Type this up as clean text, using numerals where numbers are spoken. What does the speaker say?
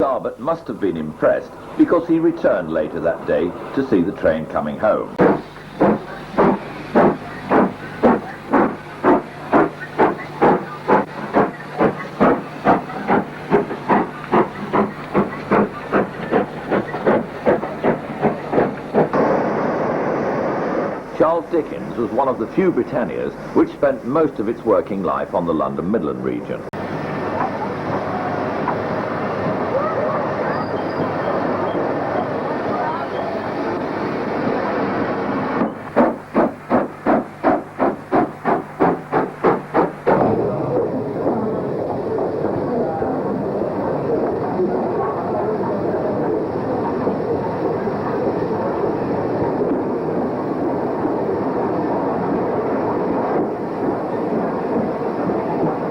Garbutt must have been impressed because he returned later that day to see the train coming home. Charles Dickens was one of the few Britannias which spent most of its working life on the London Midland region.